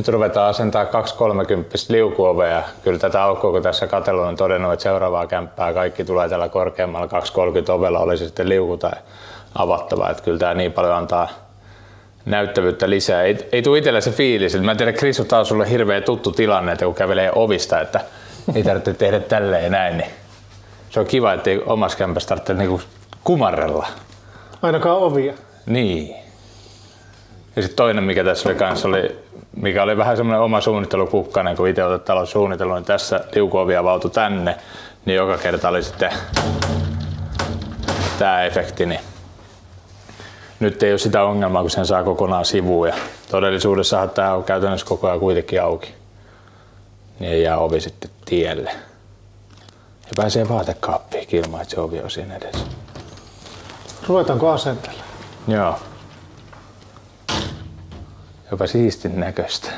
Nyt ruvetaan asentaa 230 liukuovea. Kyllä tätä aukkoa, kun tässä katsellut, on todennut, että seuraavaa kämppää kaikki tulee tällä korkeammalla 230 ovella, oli se sitten liuku tai avattava. Että kyllä tämä niin paljon antaa näyttävyyttä lisää. Ei tule itsellä se fiilis. Mä en tiedä, Krisu, taas sulle hirveä tuttu tilanne, että kun kävelee ovista, että ei tarvitse tehdä tälleen näin. Niin se on kiva, ettei omassa kämpässä tarvitse niinku kumarrella. Ainakaan ovia. Niin. Ja sitten toinen, mikä tässä oli kanssa, mikä oli vähän semmoinen oma suunnittelukukkainen, kun itse olet talon suunnitellut, niin tässä liukuovi avautui tänne, niin joka kerta oli sitten tämä efekti. Niin nyt ei ole sitä ongelmaa, kun sen saa kokonaan sivuun. Ja todellisuudessahan tämä on käytännössä koko ajan kuitenkin auki. Niin ei jää ovi sitten tielle. Ja pääsee vaatekaappiin ilman, että se ovi on siinä edessä. Ruvetaanko asentella? Joo. Jopa siistin näköistä.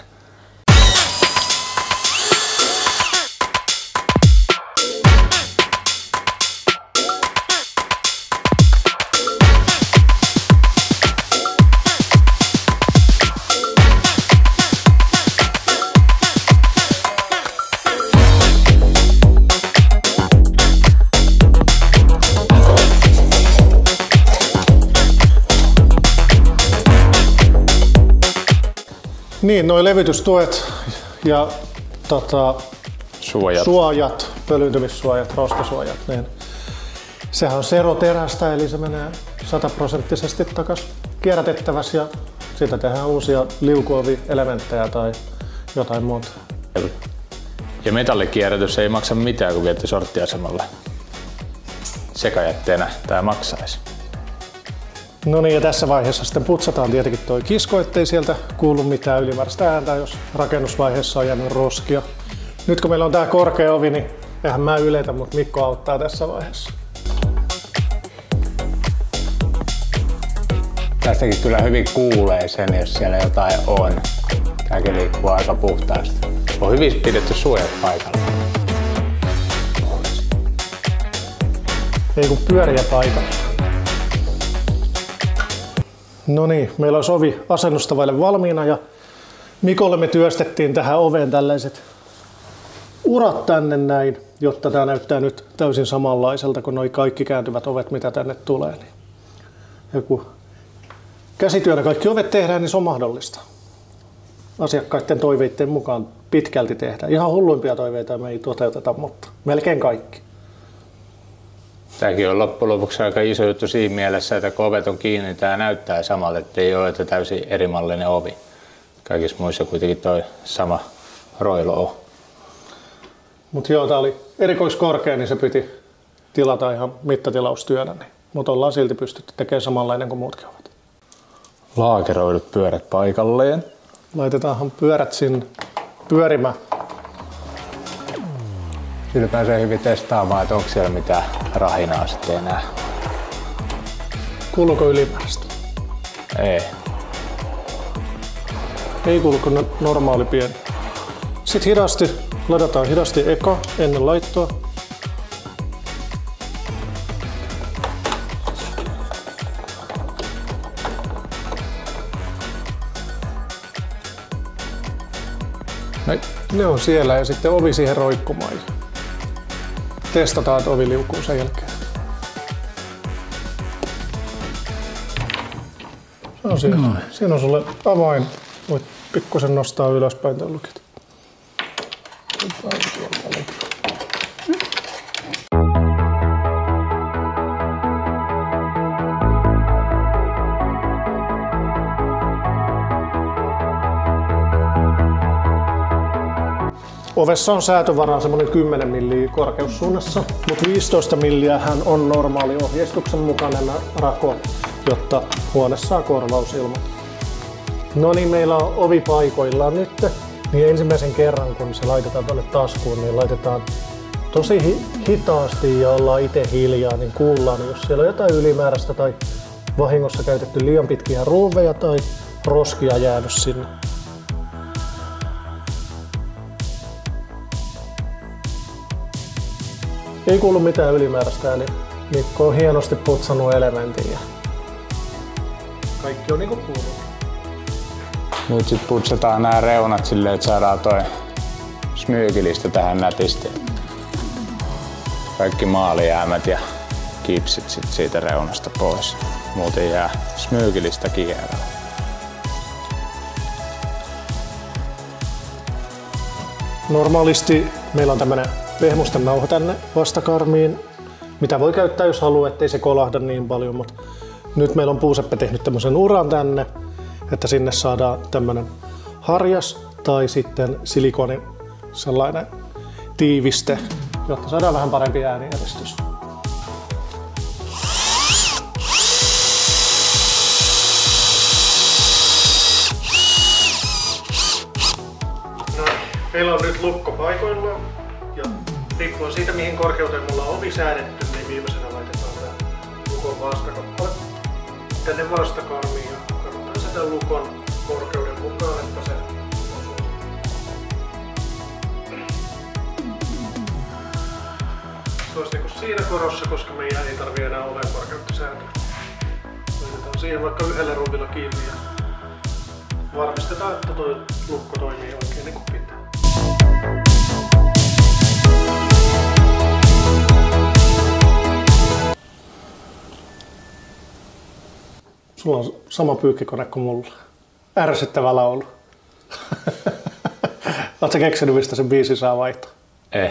Niin, noi levytystuet ja suojat, pölyyntymissuojat, roskasuojat, niin sehän on seroterästä, eli se menee 100% takaisin kierrätettävässä ja siitä tehdään uusia liukuovi-elementtejä tai jotain muuta. Ja metallikierrätys ei maksa mitään, kun viette sorttiasemalle sekajätteenä. Tää maksaisi. No niin, ja tässä vaiheessa sitten putsataan tietenkin toi kisko, ettei sieltä kuulu mitään ylimääräistä ääntä, jos rakennusvaiheessa on jäänyt roskia. Nyt kun meillä on tää korkea ovi, niin eihän mä yletä, mutta Mikko auttaa tässä vaiheessa. Tästäkin kyllä hyvin kuulee sen, jos siellä jotain on. Tääkin liikkuu aika puhtaasti. On hyvin pidetty suojat paikalla. Ei kun pyöriä paikalla. No niin, meillä on ovi asennusta vaille valmiina ja Mikolle me työstettiin tähän oveen tällaiset urat tänne näin, jotta tää näyttää nyt täysin samanlaiselta kuin noi kaikki kääntyvät ovet, mitä tänne tulee. Ja kun käsityönä kaikki ovet tehdään, niin se on mahdollista. Asiakkaiden toiveiden mukaan pitkälti tehdään. Ihan hulluimpia toiveita me ei toteuteta, mutta melkein kaikki. Tämäkin on loppujen lopuksi aika iso juttu siinä mielessä, että kun ovet on kiinni, niin tämä näyttää samalle, ettei ole että täysin erimallinen ovi. Kaikissa muissa kuitenkin toi sama roilo on. Mutta joo, tää oli erikoiskorkea, niin se piti tilata ihan mittatilaustyönä. Niin. Mutta ollaan silti pystytty tekemään samanlainen kuin muutkin ovat. Laakeroidut pyörät paikalleen. Laitetaanhan pyörät sinne pyörimään. Sitten pääsee hyvin testaamaan, että onko siellä mitään rahinaa sitten enää. Kuuluuko ylimääräistä? Ei. Ei kuulu kuin normaali pieni. Sitten hidasti, ladataan hidasti eka ennen laittoa. Noin. Ne on siellä ja sitten ovi siihen roikkumaan. Testataan, että ovi liukuu sen jälkeen. Se on siellä. Noin. Siinä on sulle avain. Voit pikkusen nostaa ylöspäin tämän lukit. Ovessa on säätövaraa semmoinen 10 milliä korkeussuunnassa, mutta 15 milliä hän on normaali ohjeistuksen mukainen rako, jotta huone saa korvausilman. No niin, meillä on ovi paikoillaan nyt, niin ensimmäisen kerran kun se laitetaan tuonne taskuun, niin laitetaan tosi hitaasti ja ollaan itse hiljaa, niin kuullaan, jos siellä on jotain ylimääräistä tai vahingossa käytetty liian pitkiä ruuveja tai roskia jäänyt sinne. Ei kuulu mitään ylimääräistä, eli Mikko on hienosti putsannut elementin ja kaikki on niinku kuuluu. Nyt sit putsataan nämä reunat silleen, että saadaan toi smyykilistä tähän nätisti. Kaikki maalijäämät ja kipsit sit siitä reunasta pois. Muuten jää smyykilistä kierroon. Normaalisti meillä on tämmönen pehmusten nauha tänne vastakarmiin, mitä voi käyttää jos haluaa, ettei se kolahda niin paljon, mutta nyt meillä on Puuseppe tehnyt tämmöisen uran tänne, että sinne saadaan tämmönen harjas tai sitten silikonin sellainen tiiviste, jotta saadaan vähän parempi äänieristys. Meillä on nyt lukko paikoillaan ja riippuen siitä mihin korkeuteen mulla on ovi säädetty, niin viimeisenä laitetaan tää lukon vastakappale tänne vastakarmiin ja katsotaan sitä lukon korkeuden mukaan, että se osuu. Se olisi niinku siinä korossa, koska meidän ei tarvii enää oven korkeutta säätää. Laitetaan siihen vaikka yhdellä ruuvilla kiinni ja varmistetaan, että tuo lukko toimii oikein niin kuin pitää. Sulla on sama pyykkikone kuin mulla. Ärsyttävä laulu. Oletko keksinyt, mistä sen biisi saa vaihtaa? Ei.